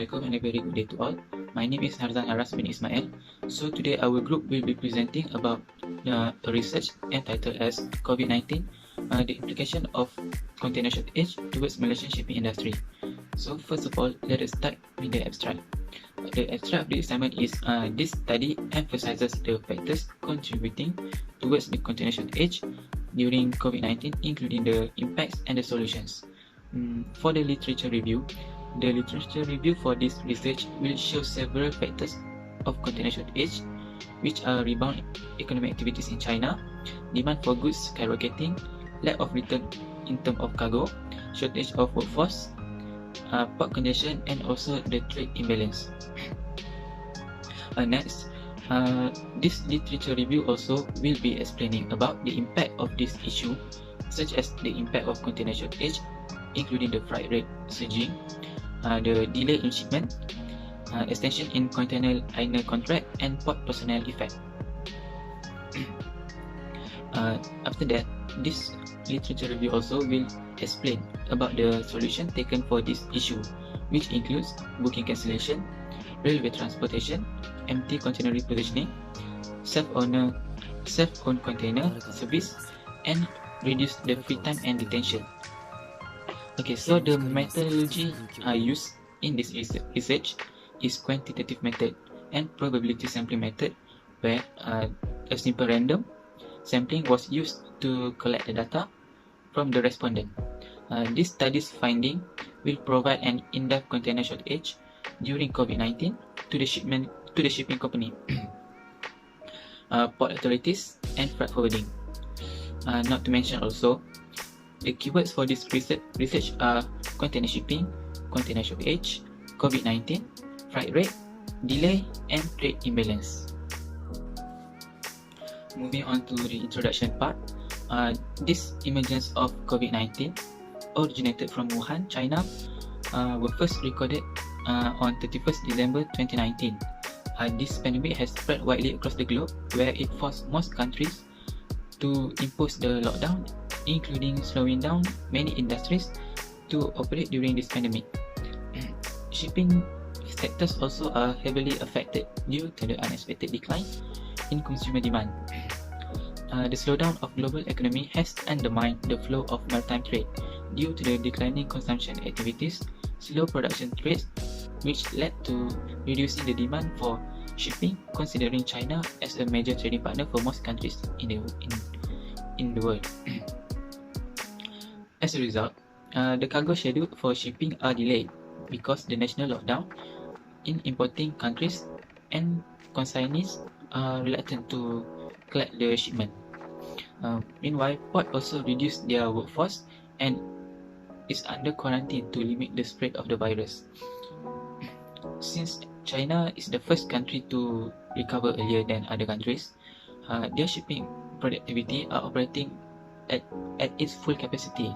Assalamualaikum and a very good day to all. My name is HARZAN bin ISMAIL. So today our group will be presenting about a research entitled as COVID-19, the implication of container shortage towards Malaysian shipping industry. So first of all, let us start with the abstract. The abstract of the assignment is this study emphasizes the factors contributing towards the container shortage during COVID-19, including the impacts and the solutions. For the literature review for this research will show several factors of container shortage, which are rebound economic activities in China, demand for goods skyrocketing, lack of return in terms of cargo, shortage of workforce, port congestion, and also the trade imbalance. Next, this literature review also will be explaining about the impact of this issue, such as the impact of container shortage, including the freight rate surging, the delay in shipment, extension in container liner contract, and port personnel effect. After that, this literature review also will explain about the solution taken for this issue, which includes booking cancellation, railway transportation, empty container repositioning, self-owned container service, and reduce the free time and detention. Okay, so the methodology used in this research is quantitative method and probability sampling method, where a simple random sampling was used to collect the data from the respondent. This study's finding will provide an in-depth container shortage during COVID-19 to the shipping company, port authorities, and freight forwarding. Not to mention also, the keywords for this research are container shipping, container shortage, COVID-19, freight rate, delay, and trade imbalance. Moving on to the introduction part, this emergence of COVID-19 originated from Wuhan, China, were first recorded on 31st December 2019. This pandemic has spread widely across the globe, where it forced most countries to impose the lockdown, including slowing down many industries to operate during this pandemic. Shipping sectors also are heavily affected due to the unexpected decline in consumer demand. The slowdown of global economy has undermined the flow of maritime trade due to the declining consumption activities, slow production rates, which led to reducing the demand for shipping, considering China as a major trading partner for most countries in the world. As a result, the cargo schedule for shipping are delayed because the national lockdown in importing countries and consignees are reluctant to collect the shipment. Meanwhile, port also reduced their workforce and is under quarantine to limit the spread of the virus. Since China is the first country to recover earlier than other countries, their shipping productivity are operating at its full capacity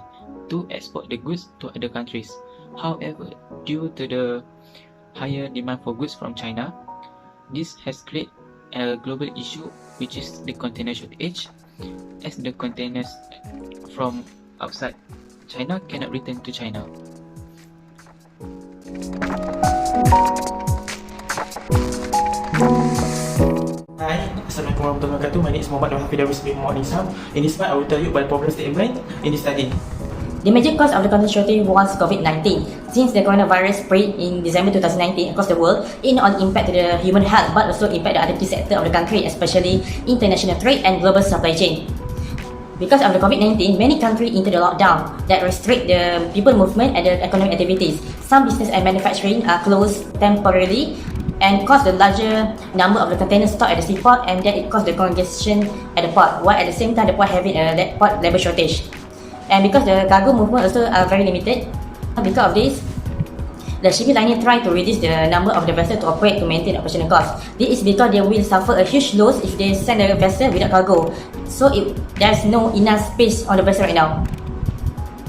to export the goods to other countries. However, due to the higher demand for goods from China, this has created a global issue, which is the container shortage, as the containers from outside China cannot return to China. Hi, Assalamualaikum warahmatullahi wabarakatuh. My name is HAFIY bin NORHISAM. In this part, I will tell you about the problem statement in this study. The major cause of the container shortage was COVID-19. Since the coronavirus spread in December 2019 across the world, it not only impacted the human health but also impact the activity sector of the country, especially international trade and global supply chain. Because of the COVID-19, many countries entered the lockdown that restrict the people movement and the economic activities. Some business and manufacturing are closed temporarily and caused the larger number of the containers stocked at the seaport, and that it caused the congestion at the port, while at the same time the port having a port labor shortage. And because the cargo movement also are very limited, because of this, the shipping liner try to reduce the number of the vessels to operate to maintain operational costs. This is because they will suffer a huge loss if they send the vessel without cargo. So there's no enough space on the vessel right now.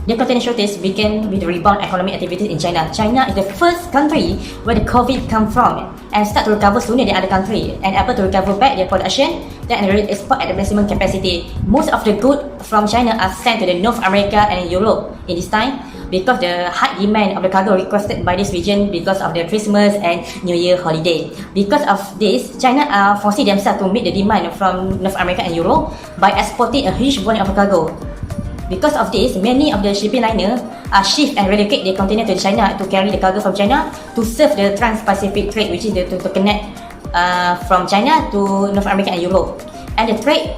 The container shortage began with the rebound economic activities in China. China is the first country where the COVID come from and start to recover sooner than other country and able to recover back their production and export at the maximum capacity. Most of the goods from China are sent to the North America and Europe in this time because the high demand of the cargo requested by this region because of the Christmas and New Year holiday. Because of this, China foresee themselves to meet the demand from North America and Europe by exporting a huge volume of cargo. Because of this, many of the shipping liners shift and relocate their container to China to carry the cargo from China to serve the Trans-Pacific trade, which is to connect from China to North America and Europe. And the trade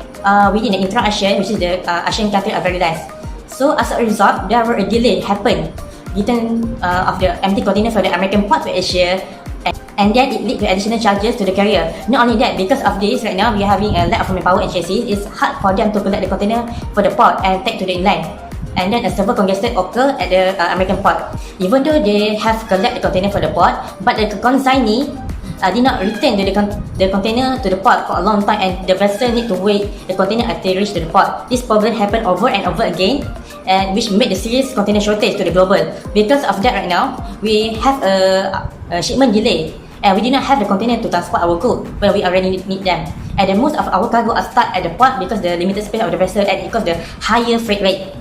within the intra-ASEAN, which is the ASEAN country, are very less. So as a result, there were a delay happen return of the empty container from the American port to Asia, and then it lead to additional charges to the carrier. Not only that, because of this, right now we are having a lack of manpower and chassis. It's hard for them to collect the container for the port and take to the inland. And then a severe congestion occur at the American port. Even though they have collect the container for the port, but the consignee did not return the container to the port for a long time, and the vessel need to wait the container until reach to the port. This problem happened over and over again, and which made the serious container shortage to the global. Because of that, right now we have a shipment delay, and we do not have the container to transport our goods when we already need them. And then most of our cargo are stuck at the port because the limited space of the vessel and because the higher freight rate.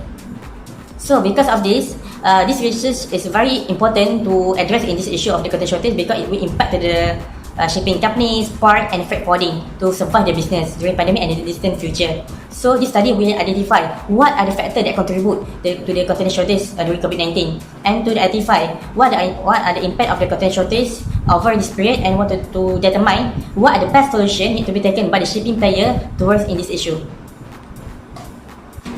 So because of this research is very important to address in this issue of the container shortage, because it will impact the shipping companies, port and freight forwarding to survive the business during pandemic and in the distant future. So this study will identify what are the factors that contribute to the container shortage during COVID-19, and to identify what are the impact of the container shortage over this period, and want to determine what are the best solutions need to be taken by the shipping player towards in this issue.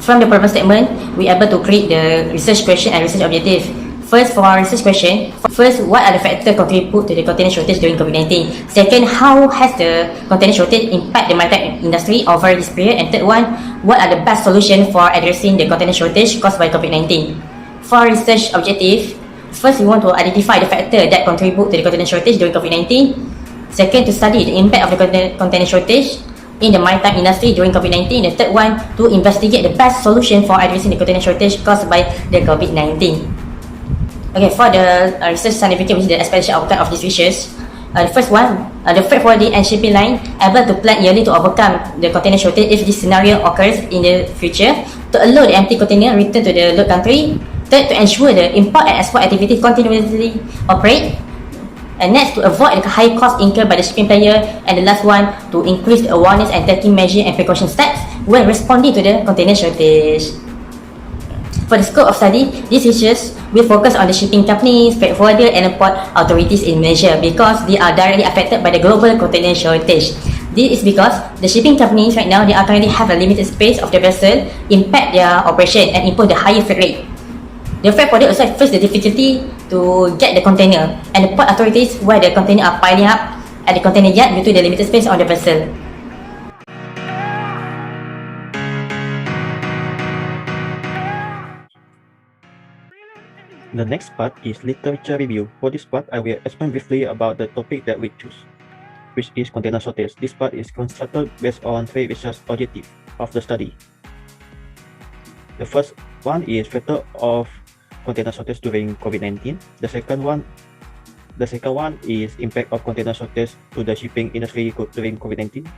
From the problem statement, we are able to create the research question and research objective. First, for our research question, what are the factors contribute to the container shortage during COVID-19? Second, how has the container shortage impact the maritime industry over this period? And third one, what are the best solutions for addressing the container shortage caused by COVID-19? For our research objective, first we want to identify the factors that contribute to the container shortage during COVID-19. Second, to study the impact of the container shortage in the maritime industry during COVID-19. The third one, to investigate the best solution for addressing the container shortage caused by the COVID-19. Okay, for the research certificate, which is the expectation outcome of this research, the first one, the freight forwarding and shipping line able to plan yearly to overcome the container shortage if this scenario occurs in the future, to allow the empty container return to the load country. Third, to ensure the import and export activity continuously operate. And next, to avoid the high cost incurred by the shipping player. And the last one, to increase the awareness and taking measure and precaution steps when responding to the container shortage. For the scope of study, this research will focus on the shipping companies, freight forwarder and port authorities in Malaysia, because they are directly affected by the global container shortage. This is because the shipping companies right now, they are currently have a limited space of the vessel, impact their operation and impose the higher freight rate. The freight forwarder also face the difficulty to get the container, and the port authorities where the container are piling up at the container yard due to the limited space on the vessel. The next part is literature review. For this part, I will explain briefly about the topic that we choose, which is container shortage. This part is constructed based on three research objectives of the study. The first one is factor of container shortage during COVID-19. The second one is impact of container shortage to the shipping industry during COVID-19.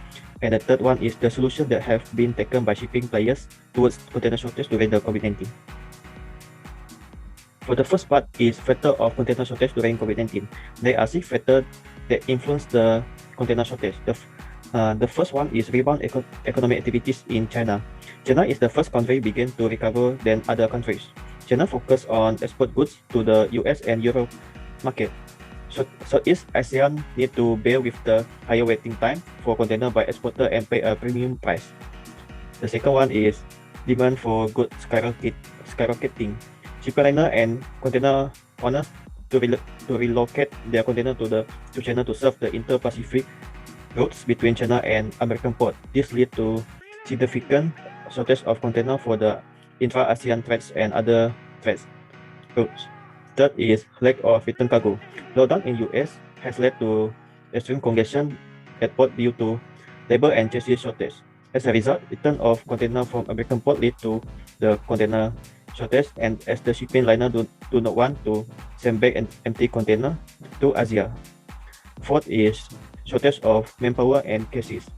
And the third one is the solution that have been taken by shipping players towards container shortage during the COVID-19. For the first part is factor of container shortage during COVID-19. There are 6 factors that influence the container shortage. The first one is rebound economic activities in China. China is the first country begin to recover than other countries. China focus on export goods to the US and Europe market. So Southeast ASEAN need to bear with the higher waiting time for container by exporter and pay a premium price. The second one is demand for goods skyrocketing. Shipliner and container owners to relocate their container to China to serve the inter-Pacific routes between China and American port. This lead to significant shortage of container for the intra-ASEAN trades and other trades routes. Third is lack of return cargo. Lockdown in US has led to extreme congestion at port due to labor and chassis shortage. As a result, return of container from American port lead to the container shortage, and as the shipping liner do not want to send back an empty container to Asia. Fourth is shortage of manpower and cases.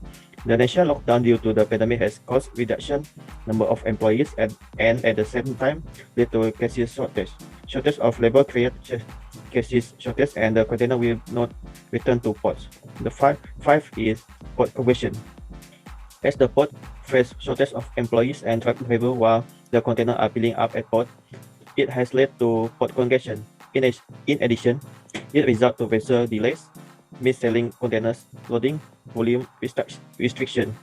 The national lockdown due to the pandemic has caused reduction number of employees and at the same time led to cases shortage. Shortage of labor create cases shortage and the container will not return to ports. The five is port congestion. As the port face shortage of employees and truck driver while the container are filling up at port, it has led to port congestion. In addition, it results to vessel delays, mis-selling containers, loading volume restriction.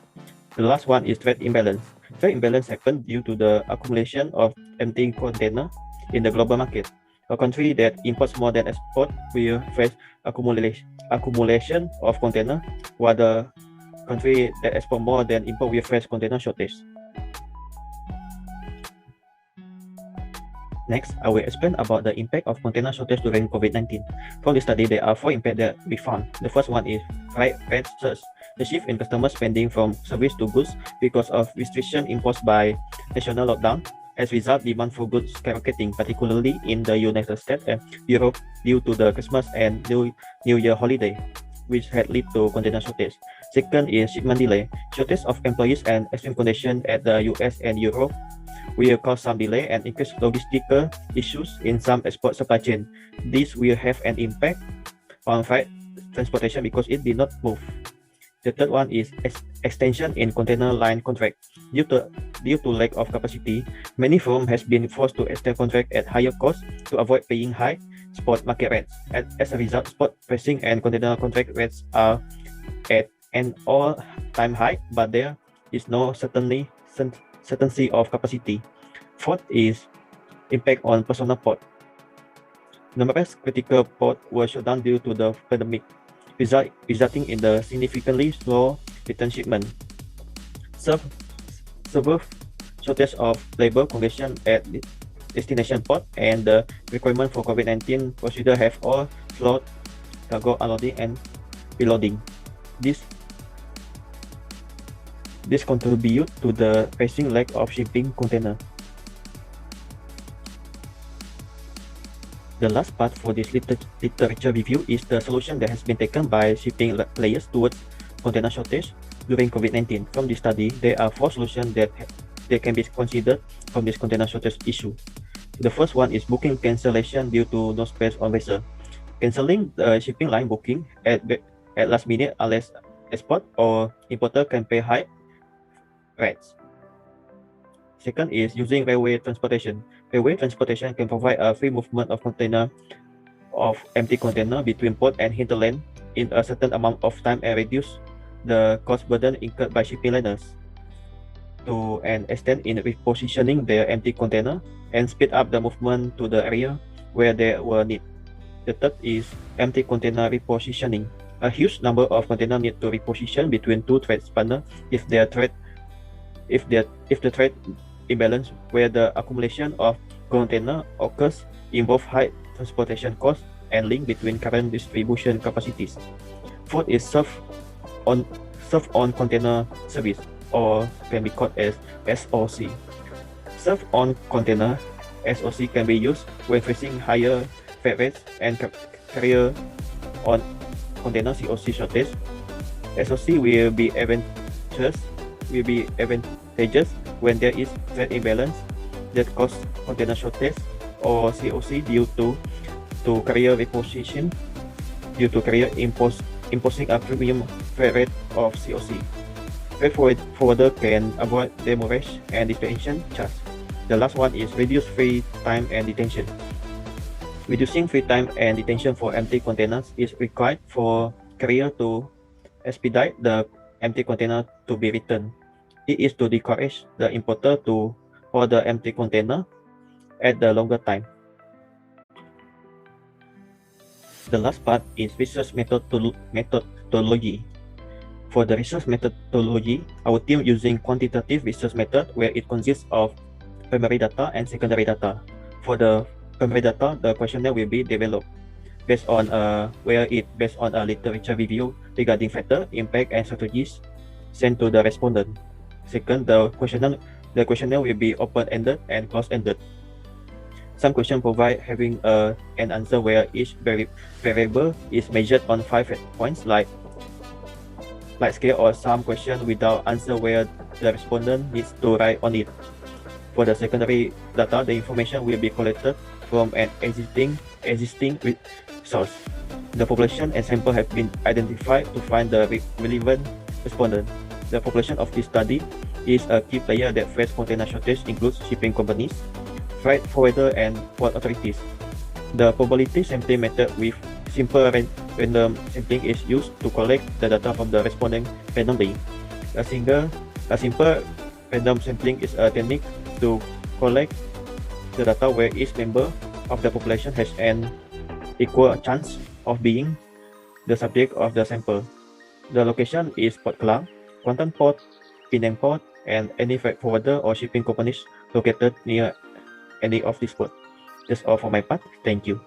The last one is trade imbalance. Trade imbalance happens due to the accumulation of empty container in the global market. A country that imports more than export will face accumulation of container, while the country that export more than import will face container shortage. Next, I will explain about the impact of container shortage during COVID-19. From the study, there are 4 impacts that we found. The first one is freight rate surge. The shift in customer spending from service to goods because of restriction imposed by national lockdown. As a result, demand for goods skyrocketing, particularly in the United States and Europe due to the Christmas and New Year holiday, which had led to container shortage. Second is shipment delay. Shortage of employees and extreme conditions at the US and Europe will cause some delay and increase logistical issues in some export supply chain. This will have an impact on freight transportation because it did not move. The third one is extension in container line contract. Due to lack of capacity, many firms has been forced to extend contract at higher cost to avoid paying high spot market rates. As a result, spot pricing and container contract rates are at an all-time high, but there is no certainty of capacity. Fourth is impact on personal port. Numerous critical ports were shut down due to the pandemic, resulting in the significantly slow return shipment. Severe shortage of labor congestion at destination port and the requirement for COVID-19 procedure have all slowed cargo unloading and reloading. This contribute to the facing lack of shipping container. The last part for this literature review is the solution that has been taken by shipping players towards container shortage during COVID-19. From this study, there are 4 solutions that can be considered from this container shortage issue. The first one is booking cancellation due to no space on vessel. Cancelling the shipping line booking at last minute unless export or importer can pay high rates. Second is using railway transportation. Railway transportation can provide a free movement of empty container between port and hinterland in a certain amount of time and reduce the cost burden incurred by shipping liners to an extent in repositioning their empty container and speed up the movement to the area where they were needed. The third is empty container repositioning. A huge number of containers need to reposition between 2 trade partners if the trade imbalance where the accumulation of container occurs involve high transportation costs and link between current distribution capacities. Fourth is serve on container service, or can be called as SOC. Serve on container SOC can be used when facing higher freight rates and carrier on container COC shortage. SOC will be advantageous when there is trade imbalance that cause container shortage or COC due to carrier reposition due to carrier imposing a premium freight rate of COC. Freight forwarder can avoid demurrage and detention charge. The last one is reduce free time and detention. Reducing free time and detention for empty containers is required for carrier to expedite the empty container to be returned. It is to discourage the importer to hold the empty container at the longer time. The last part is research methodology. For the research methodology, our team using quantitative research method where it consists of primary data and secondary data. For the primary data, the questionnaire will be developed based on a literature review regarding factor, impact, and strategies sent to the respondent. Second, the questionnaire will be open-ended and closed-ended. Some questions provide having an answer where each variable is measured on 5 points, like scale, or some question without answer where the respondent needs to write on it. For the secondary data, the information will be collected from an existing source. The population and sample have been identified to find the relevant respondent. The population of this study is a key player that face container shortage, includes shipping companies, freight forwarder, and port authorities. The probability sampling method with simple random sampling is used to collect the data from the respondent randomly. A simple random sampling is a technique to collect the data where each member of the population has an equal chance of being the subject of the sample. The location is Port Klang, Kuantan Port, Penang Port, and any freight forwarder or shipping companies located near any of these ports. That's all for my part. Thank you.